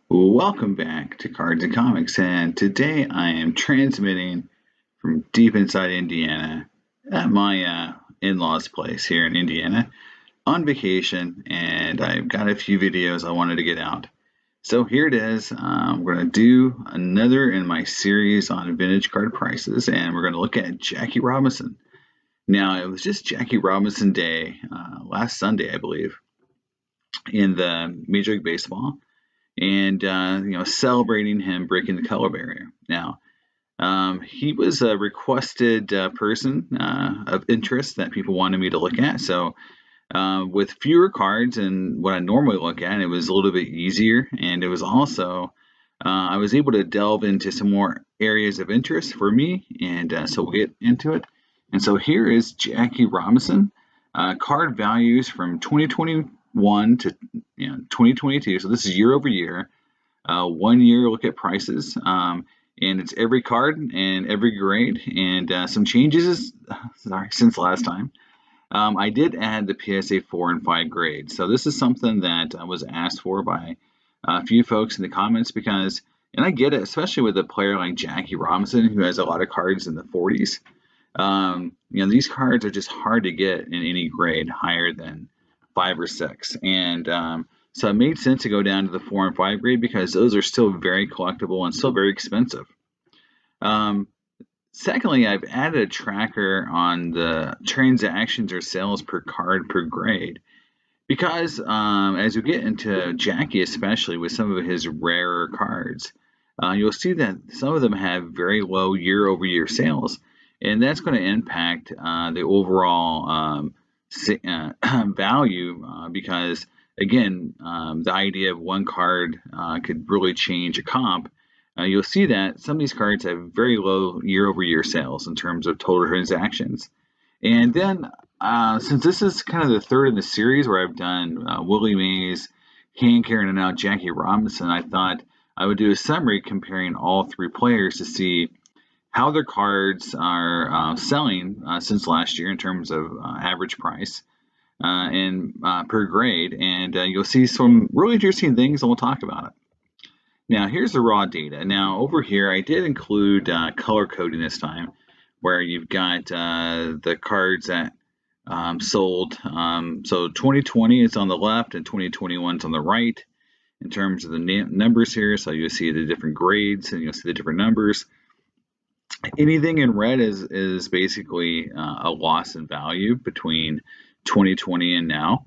Welcome back to Cards and Comics, and today I am transmitting from deep inside Indiana at my in-laws' place here in Indiana on vacation, and I've got a few videos I wanted to get out. So here it is. We're going to do another in my series on vintage card prices, and we're going to look at Jackie Robinson. Now, it was just Jackie Robinson Day last Sunday, I believe, in the Major League Baseball and celebrating him breaking the color barrier. Now, he was a requested person of interest that people wanted me to look at. So, with fewer cards than what I normally look at, it was a little bit easier, and it was also I was able to delve into some more areas of interest for me, and so we'll get into it. And so here is Jackie Robinson, card values from 2021 to 2022. So this is year over year. 1 year look at prices, and it's every card and every grade, and some changes. Sorry, since last time. I did add the PSA 4 and 5 grades. So this is something that was asked for by a few folks in the comments because, and I get it, especially with a player like Jackie Robinson who has a lot of cards in the 40s. These cards are just hard to get in any grade higher than 5 or 6, and so it made sense to go down to the 4 and 5 grade because those are still very collectible and still very expensive. Secondly, I've added a tracker on the transactions or sales per card per grade because as you get into Jackie, especially with some of his rarer cards, you'll see that some of them have very low year-over-year sales, and that's going to impact the overall value because, again, the idea of one card could really change a comp. You'll see that some of these cards have very low year-over-year sales in terms of total transactions. And then, since this is kind of the third in the series where I've done Willie Mays, Hank Aaron, and now Jackie Robinson, I thought I would do a summary comparing all three players to see how their cards are selling since last year in terms of average price and per grade. And you'll see some really interesting things, and we'll talk about it. Now, here's the raw data. Now, over here, I did include color coding this time, where you've got the cards that sold. So 2020 is on the left and 2021 is on the right in terms of the numbers here. So you'll see the different grades and you'll see the different numbers. Anything in red is basically a loss in value between 2020 and now.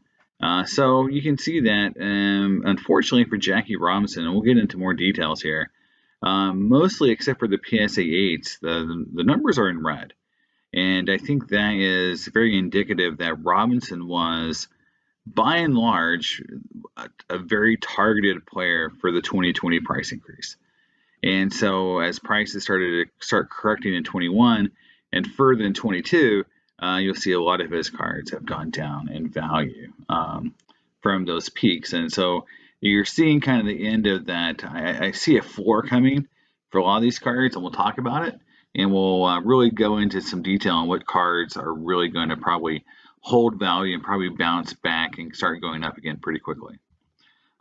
So you can see that, unfortunately for Jackie Robinson, and we'll get into more details here, mostly except for the PSA 8s, the numbers are in red. And I think that is very indicative that Robinson was, by and large, a very targeted player for the 2020 price increase. And so as prices started to correcting in 21 and further in 22, you'll see a lot of his cards have gone down in value from those peaks. And so you're seeing kind of the end of that. I see a floor coming for a lot of these cards, and we'll talk about it. And we'll really go into some detail on what cards are really going to probably hold value and probably bounce back and start going up again pretty quickly.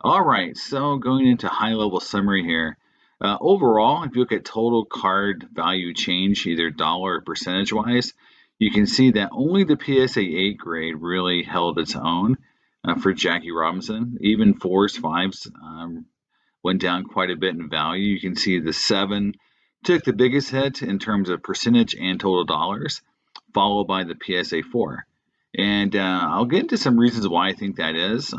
All right, so going into high-level summary here. Overall, if you look at total card value change, either dollar or percentage-wise, you can see that only the PSA 8 grade really held its own for Jackie Robinson. Even 4s, 5s went down quite a bit in value. You can see the 7 took the biggest hit in terms of percentage and total dollars, followed by the PSA 4. And I'll get into some reasons why I think that is.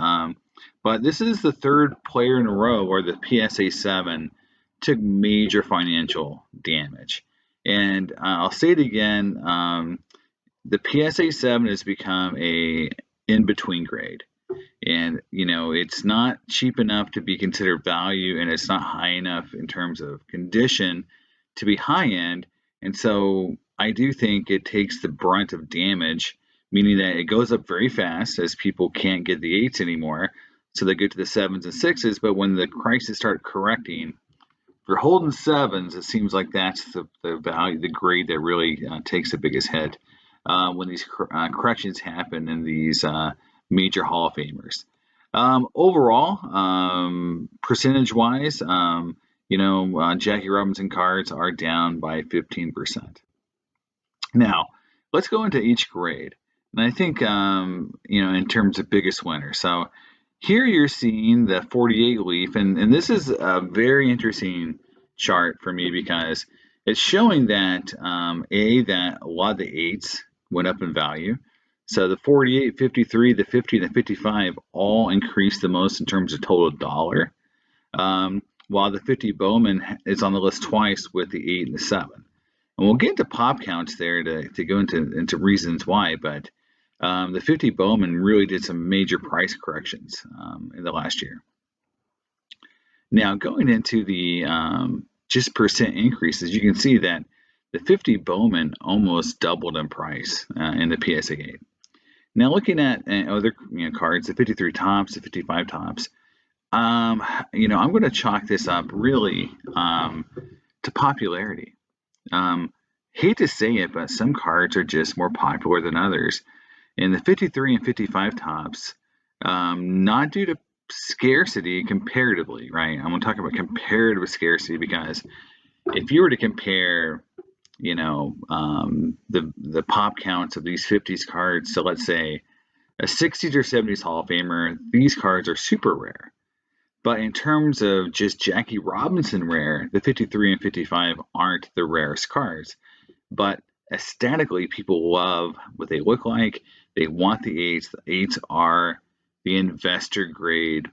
But this is the third player in a row where the PSA 7 took major financial damage. And I'll say it again, the PSA 7 has become a in-between grade. And, it's not cheap enough to be considered value, and it's not high enough in terms of condition to be high-end. And so I do think it takes the brunt of damage, meaning that it goes up very fast as people can't get the 8s anymore. So they get to the 7s and 6s, but when the prices start correcting, for holding 7s, it seems like that's the value, the grade that really takes the biggest hit when these corrections happen in these major Hall of Famers. Overall, percentage-wise, Jackie Robinson cards are down by 15%. Now, let's go into each grade. And I think, in terms of biggest winner. So here you're seeing the 48 leaf, and this is a very interesting chart for me because it's showing that, that a lot of the eights went up in value. So the 48, 53, the 50, and the 55 all increased the most in terms of total dollar, while the 50 Bowman is on the list twice with the 8 and the 7. And we'll get into pop counts there to go into reasons why, but the 50 Bowman really did some major price corrections in the last year. Now, going into the just percent increases, you can see that the 50 Bowman almost doubled in price in the PSA 8. Now, looking at other cards, the 53 tops, the 55 tops, I'm going to chalk this up really to popularity. Hate to say it, but some cards are just more popular than others. In the 53 and 55 tops, not due to scarcity comparatively, right? I'm going to talk about comparative scarcity because if you were to compare, the pop counts of these 50s cards to, let's say, a 60s or 70s Hall of Famer, these cards are super rare. But in terms of just Jackie Robinson rare, the 53 and 55 aren't the rarest cards. But aesthetically, people love what they look like. They want the eights. The eights are the investor grade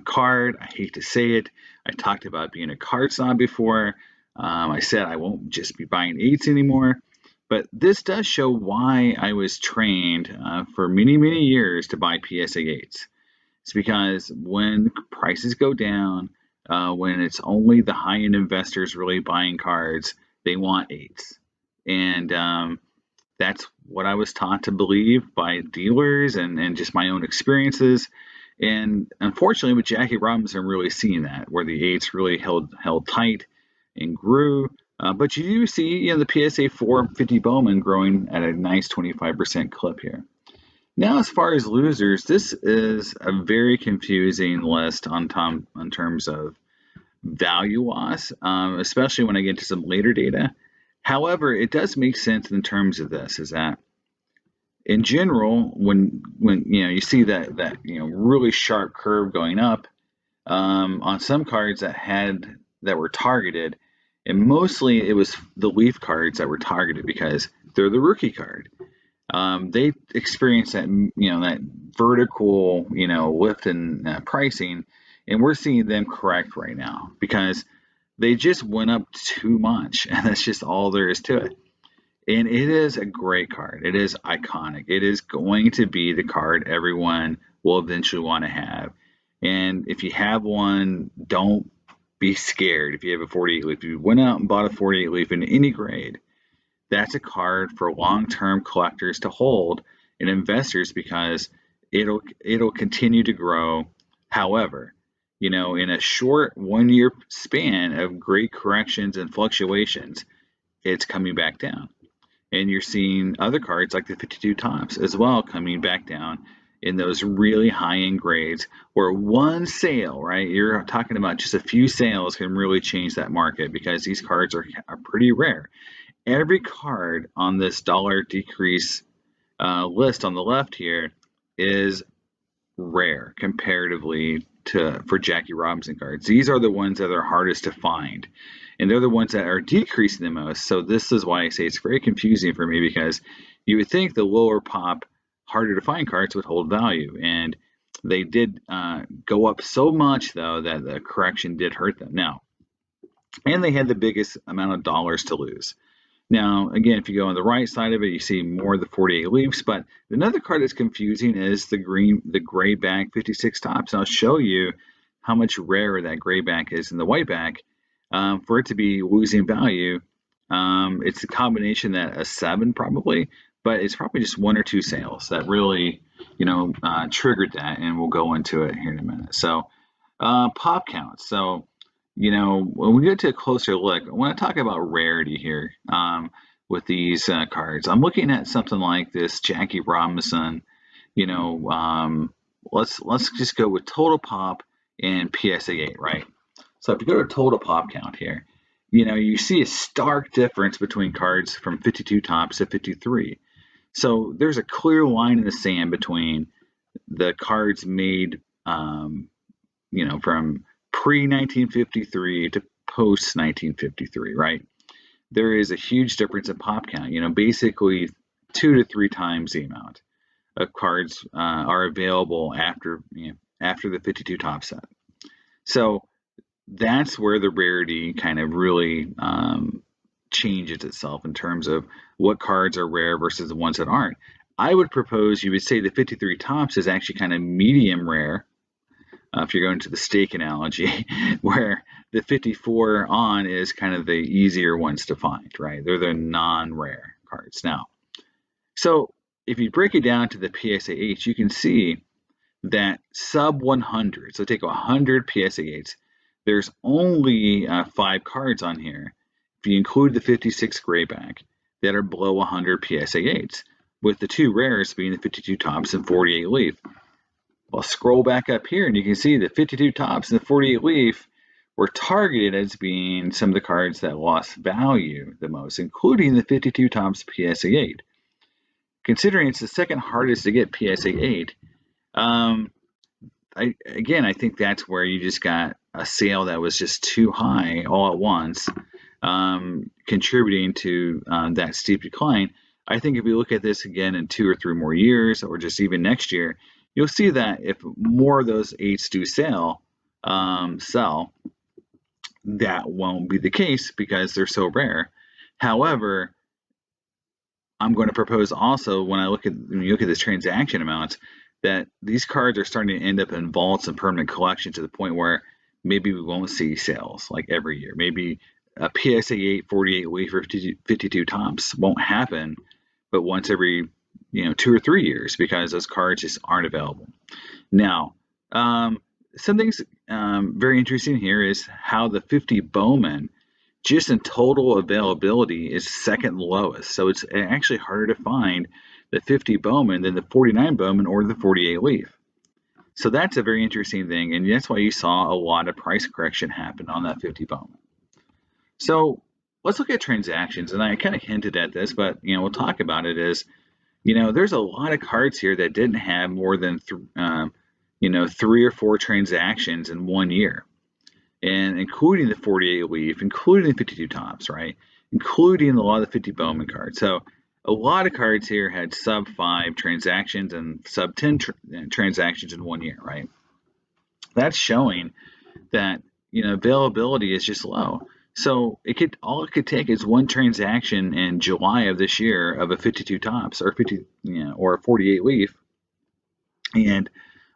card. I hate to say it. I talked about being a card snob before. I said I won't just be buying eights anymore. But this does show why I was trained for many, many years to buy PSA 8s. It's because when prices go down, when it's only the high-end investors really buying cards, they want eights. And that's what I was taught to believe by dealers and just my own experiences. And unfortunately, with Jackie Robinson, I'm really seeing that, where the eights really held tight and grew. But you do see, the PSA 450 Bowman growing at a nice 25% clip here. Now, as far as losers, this is a very confusing list in terms of value loss, especially when I get to some later data. However, it does make sense in terms of this, is that in general, when you see that really sharp curve going up on some cards that were targeted, and mostly it was the leaf cards that were targeted because they're the rookie card. They experienced that vertical lift in pricing, and we're seeing them correct right now because they just went up too much, and that's just all there is to it. And it is a great card. It is iconic. It is going to be the card everyone will eventually want to have. And if you have one, don't be scared if you have a 48 leaf. If you went out and bought a 48 leaf in any grade, that's a card for long-term collectors to hold and investors because it'll continue to grow. However, in a short 1 year span of great corrections and fluctuations, it's coming back down. And you're seeing other cards like the 52 tops as well coming back down in those really high-end grades where one sale, right? You're talking about just a few sales can really change that market because these cards are pretty rare. Every card on this dollar decrease list on the left here is rare comparatively for Jackie Robinson cards. These are the ones that are hardest to find, and they're the ones that are decreasing the most. So this is why I say it's very confusing for me because you would think the lower pop, harder to find cards would hold value, and they did go up so much though that the correction did hurt them. Now, and they had the biggest amount of dollars to lose. Now, again, if you go on the right side of it, you see more of the 48 leaves, but another card that's confusing is the gray back 56 tops. And I'll show you how much rarer that gray back is than the white back. For it to be losing value, it's a combination that a 7 probably, but it's probably just 1 or 2 sales that really, triggered that, and we'll go into it here in a minute. So, pop counts. So, when we get to a closer look, I want to talk about rarity here with these cards. I'm looking at something like this Jackie Robinson, let's just go with total pop and PSA 8, right? So if you go to total pop count here, you see a stark difference between cards from 52 tops to 53. So there's a clear line in the sand between the cards made, from pre 1953 to post 1953, right? There is a huge difference in pop count. Basically 2 to 3 times the amount of cards are available after the 52 top set. So that's where the rarity kind of really changes itself in terms of what cards are rare versus the ones that aren't. I would propose you would say the 53 tops is actually kind of medium rare, if you're going to the steak analogy, where the 54 on is kind of the easier ones to find, right? They're the non-rare cards. Now, so if you break it down to the PSA 8s, you can see that sub 100, so take 100 PSA 8s, there's only 5 cards on here, if you include the 56 grayback, that are below 100 PSA 8s, with the 2 rares being the 52 tops and 48 leaf. Well, scroll back up here and you can see the 52 tops and the 48 leaf were targeted as being some of the cards that lost value the most, including the 52 tops PSA 8. Considering it's the second hardest to get PSA 8, I think that's where you just got a sale that was just too high all at once, contributing to that steep decline. I think if we look at this again in 2 or 3 more years, or just even next year, you'll see that if more of those 8s do sell, that won't be the case because they're so rare. However, I'm going to propose also when you look at this transaction amounts, that these cards are starting to end up in vaults and permanent collection to the point where maybe we won't see sales like every year. Maybe a PSA 8, 48 leaf or 52 tops won't happen, but once every 2 or 3 years, because those cards just aren't available. Now, something's very interesting here is how the 50 Bowman, just in total availability, is second lowest. So it's actually harder to find the 50 Bowman than the 49 Bowman or the 48 leaf. So that's a very interesting thing, and that's why you saw a lot of price correction happen on that 50 Bowman. So let's look at transactions, and I kind of hinted at this, but we'll talk about it. There's a lot of cards here that didn't have more than 3 or 4 transactions in 1 year, and including the 48 leaf, including the 52 tops, right? Including a lot of the 50 Bowman cards. So a lot of cards here had sub 5 transactions and sub 10 transactions in 1 year, right? That's showing that availability is just low. So all it could take is 1 transaction in July of this year of a 52 tops or or a 48 leaf, and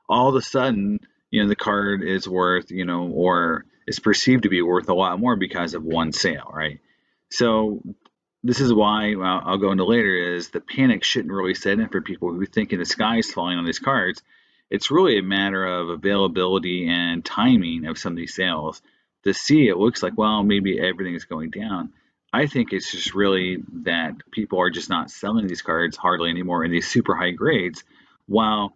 all of a sudden the card is worth or is perceived to be worth a lot more because of 1 sale, right? So this is why I'll go into later is the panic shouldn't really set in for people who think the sky is falling on these cards. It's really a matter of availability and timing of some of these sales to see it looks like, well, maybe everything is going down. I think it's just really that people are just not selling these cards hardly anymore in these super high grades, while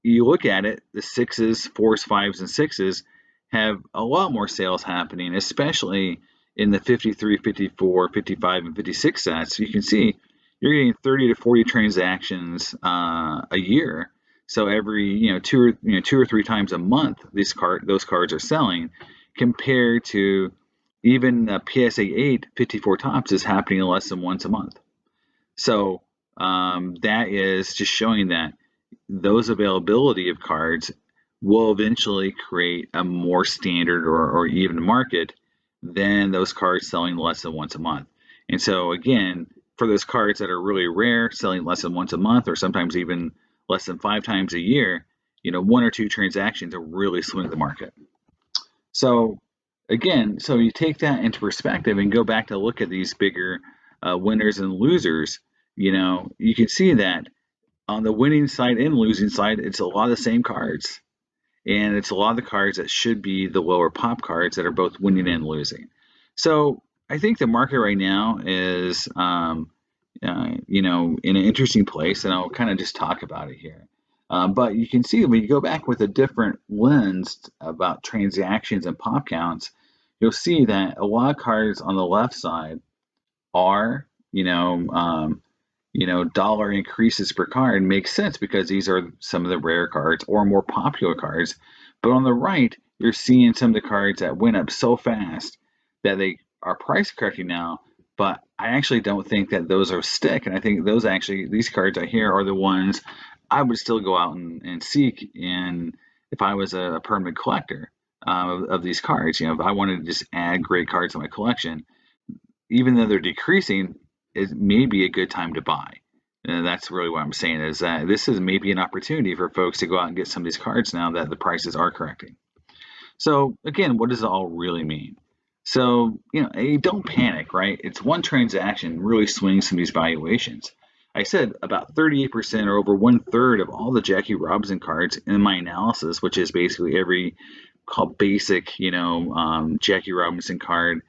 you look at it, the 6s, 4s, 5s, and 6s have a lot more sales happening, especially in the 53, 54, 55, and 56 sets. You can see you're getting 30 to 40 transactions a year. So every 2 or 3 times a month, those cards are selling, compared to even PSA 8 54 tops is happening less than once a month. So that is just showing that those availability of cards will eventually create a more standard or even market than those cards selling less than once a month. And so again, for those cards that are really rare, selling less than once a month or sometimes even less than 5 times a year, 1 or 2 transactions will really swing the market. So again, so you take that into perspective and go back to look at these bigger winners and losers, you can see that on the winning side and losing side, it's a lot of the same cards. And it's a lot of the cards that should be the lower pop cards that are both winning and losing. So I think the market right now is, in an interesting place, and I'll kind of just talk about it here. But you can see when you go back with a different lens about transactions and pop counts, you'll see that a lot of cards on the left side are, dollar increases per card makes sense because these are some of the rare cards or more popular cards. But on the right, you're seeing some of the cards that went up so fast that they are price correcting now. But I actually don't think that those are stick. And I think these cards right here are the ones I would still go out and seek in if I was a permanent collector of these cards. If I wanted to just add great cards to my collection, even though they're decreasing, it may be a good time to buy. And that's really what I'm saying is that this is maybe an opportunity for folks to go out and get some of these cards now that the prices are correcting. So again, what does it all really mean? So, don't panic, right? It's one transaction really swings some of these valuations. I said about 38% or over 1/3 of all the Jackie Robinson cards in my analysis, which is basically every called basic, Jackie Robinson card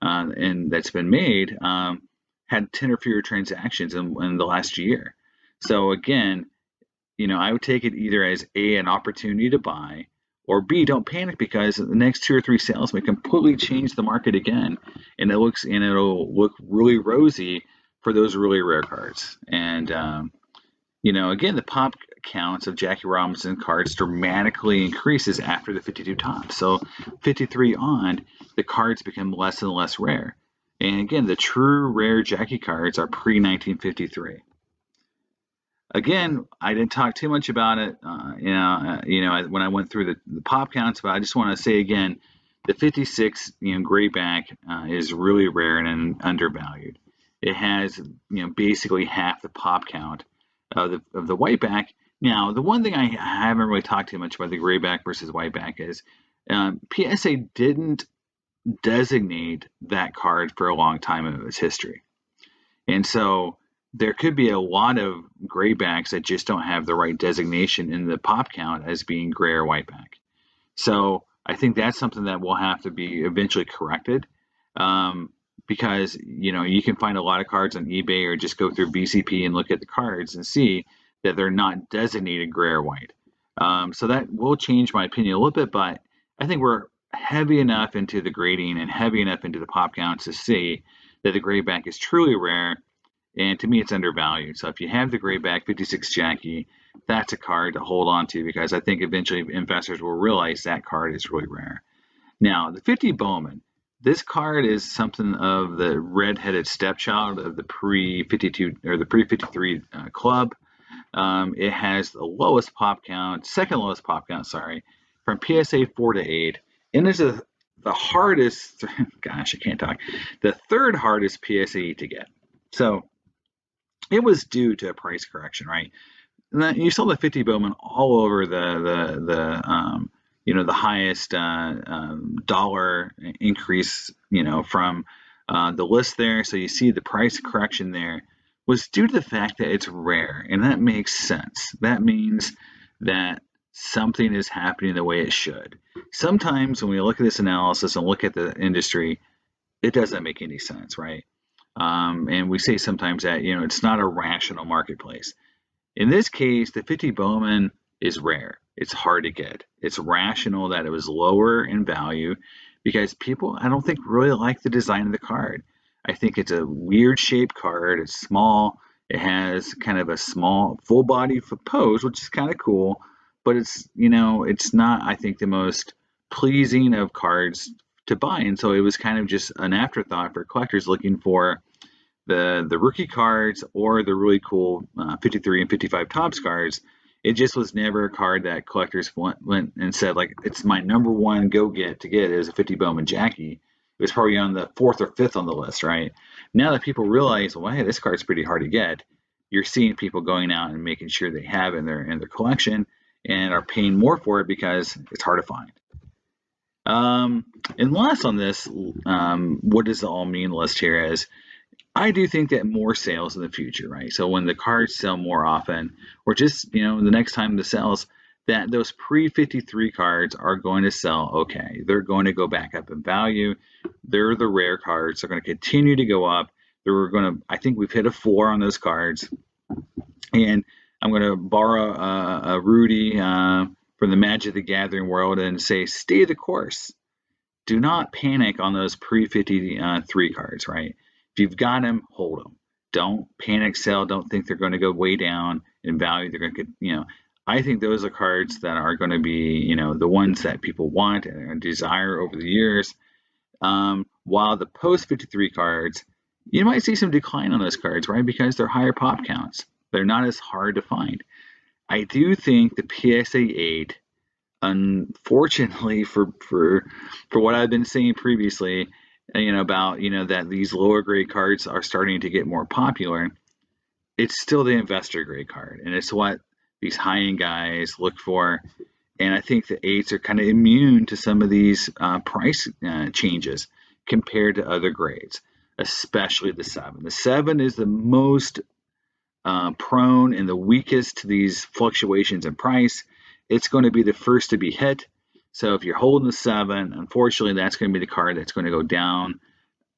and that's been made, had 10 or fewer transactions in the last year. So again, I would take it either as A, an opportunity to buy, or B, don't panic because the next 2 or 3 sales may completely change the market again, and it'll look really rosy for those really rare cards. And again, the pop counts of Jackie Robinson cards dramatically increases after the 52 top. So 53 on, the cards become less and less rare. And again, the true rare Jackie cards are pre-1953. Again, I didn't talk too much about it, when I went through the pop counts, but I just want to say again, the 56, grayback is really rare and undervalued. It has, basically half the pop count of the whiteback. Now, the one thing I haven't really talked too much about the grayback versus whiteback is PSA didn't designate that card for a long time in its history. And so there could be a lot of graybacks that just don't have the right designation in the pop count as being gray or whiteback. So I think that's something that will have to be eventually corrected because, you can find a lot of cards on eBay or just go through BCP and look at the cards and see that they're not designated gray or white. So that will change my opinion a little bit, but I think we're heavy enough into the grading and heavy enough into the pop counts to see that the grayback is truly rare. And to me, it's undervalued. So if you have the grayback 56 Jackie, that's a card to hold on to because I think eventually investors will realize that card is really rare. Now, the 50 Bowman, this card is something of the red-headed stepchild of the pre-52 or the pre-53 club. It has the lowest pop count, second lowest pop count, sorry, from PSA 4 to 8. And it's the hardest, gosh, I can't talk, the third hardest PSA to get. So it was due to a price correction, right? And then you saw the 50 Bowman all over the highest dollar increase, from the list there. So you see the price correction there was due to the fact that it's rare, and that makes sense. That means that something is happening the way it should. Sometimes when we look at this analysis and look at the industry, it doesn't make any sense, right? And we say sometimes that, it's not a rational marketplace. In this case, the 50 Bowman is rare. It's hard to get. It's rational that it was lower in value because people, I don't think, really like the design of the card. I think it's a weird shaped card. It's small. It has kind of a small full body pose, which is kind of cool, but it's not, I think, the most pleasing of cards to buy. And so it was kind of just an afterthought for collectors looking for the rookie cards or the really cool 53 and 55 Topps cards. It just was never a card that collectors went and said, like, it's my number one to get is a 50 Bowman Jackie. It was probably on the 4th or 5th on the list, right? Now that people realize, well, hey, this card's pretty hard to get, you're seeing people going out and making sure they have it in their collection and are paying more for it because it's hard to find. And last on this, what does it all mean list here is, I do think that more sales in the future, right? So when the cards sell more often, or just, the next time the sales, that those pre-53 cards are going to sell okay. They're going to go back up in value. They're the rare cards. They're going to continue to go up. I think we've hit a floor on those cards. And I'm going to borrow a Rudy from the Magic the Gathering world and say, stay the course. Do not panic on those pre-53 cards, right? If you've got them, hold them. Don't panic sell. Don't think they're going to go way down in value. They're going to get, I think those are cards that are going to be, the ones that people want and desire over the years. While the post 53 cards, you might see some decline on those cards, right? Because they're higher pop counts. They're not as hard to find. I do think the PSA 8, unfortunately for what I've been saying previously, about that these lower grade cards are starting to get more popular, it's still the investor grade card, and it's what these high end guys look for. And I think the 8s are kind of immune to some of these price changes compared to other grades, especially the 7. The 7 is the most prone and the weakest to these fluctuations in price. It's going to be the first to be hit. So if you're holding the 7, unfortunately, that's going to be the card that's going to go down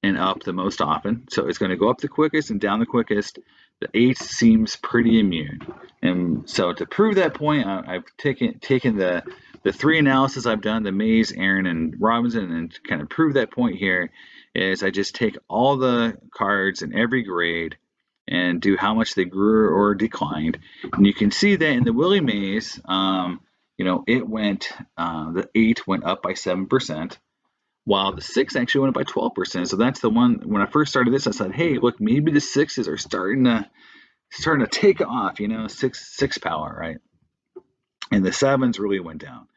and up the most often. So it's going to go up the quickest and down the quickest. The 8 seems pretty immune. And so to prove that point, I've taken the 3 analysis I've done, the Mays, Aaron, and Robinson, and kind of prove that point here is I just take all the cards in every grade and do how much they grew or declined. And you can see that in the Willie Mays, it went, the 8 went up by 7%, while the 6 actually went up by 12%. So that's the one, when I first started this, I said, hey, look, maybe the 6s are starting to take off, six power, right? And the 7s really went down.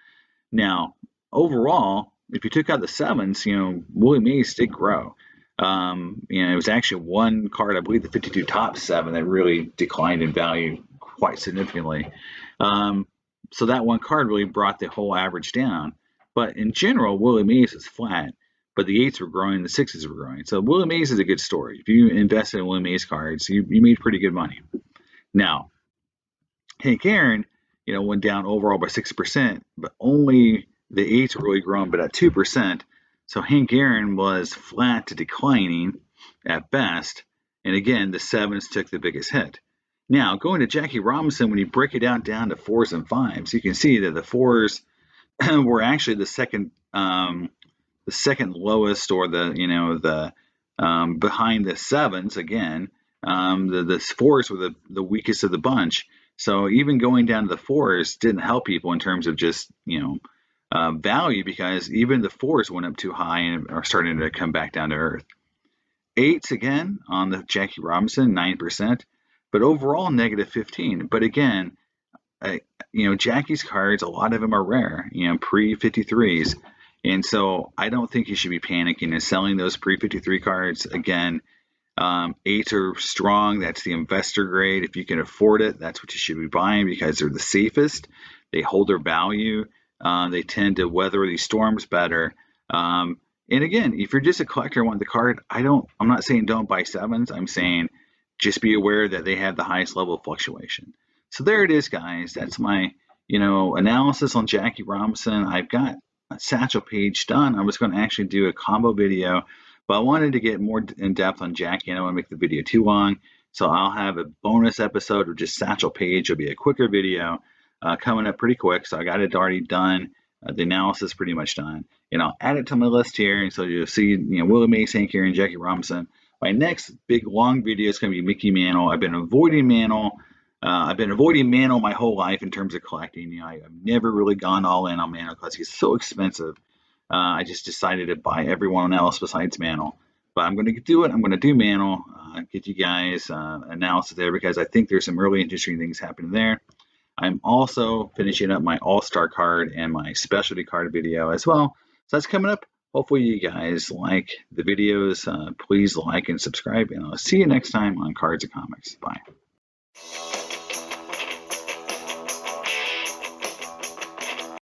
Now, overall, if you took out the 7s, Willie Mays did grow. It was actually one card, I believe the 52 top 7, that really declined in value quite significantly. So that one card really brought the whole average down. But in general, Willie Mays was flat, but the 8s were growing, the 6s were growing. So Willie Mays is a good story. If you invested in Willie Mays cards, you made pretty good money. Now, Hank Aaron, went down overall by 6%, but only the 8s were really growing, but at 2%. So Hank Aaron was flat to declining at best. And again, the 7s took the biggest hit. Now, going to Jackie Robinson, when you break it down to 4s and 5s, you can see that the 4s were actually the second lowest, or the behind the 7s again. The 4s were the weakest of the bunch. So even going down to the 4s didn't help people in terms of just value, because even the 4s went up too high and are starting to come back down to earth. 8s again on the Jackie Robinson, 9%, but overall negative 15. But again, Jackie's cards, a lot of them are rare, pre-53s. And so I don't think you should be panicking and selling those pre-53 cards. Again, 8s are strong. That's the investor grade. If you can afford it, that's what you should be buying, because they're the safest. They hold their value. They tend to weather these storms better. And again, if you're just a collector and want the card, I'm not saying don't buy 7s. I'm saying just be aware that they have the highest level of fluctuation. So there it is, guys. That's my, analysis on Jackie Robinson. I've got a satchel page done. I was going to actually do a combo video, but I wanted to get more in depth on Jackie. I don't want to make the video too long. So I'll have a bonus episode of just satchel page. It'll be a quicker video coming up pretty quick. So I got it already done. The analysis pretty much done. And I'll add it to my list here. And so you'll see, Willie Mays, Hank Aaron, Jackie Robinson. My next big long video is going to be Mickey Mantle. I've been avoiding Mantle. My whole life in terms of collecting. I've never really gone all in on Mantle because he's so expensive. I just decided to buy everyone else besides Mantle. But I'm going to do it. I'm going to do Mantle. Get you guys analysis there, because I think there's some really interesting things happening there. I'm also finishing up my all-star card and my specialty card video as well. So that's coming up. Hopefully you guys like the videos. Please like and subscribe, and I'll see you next time on Cards and Comics. Bye.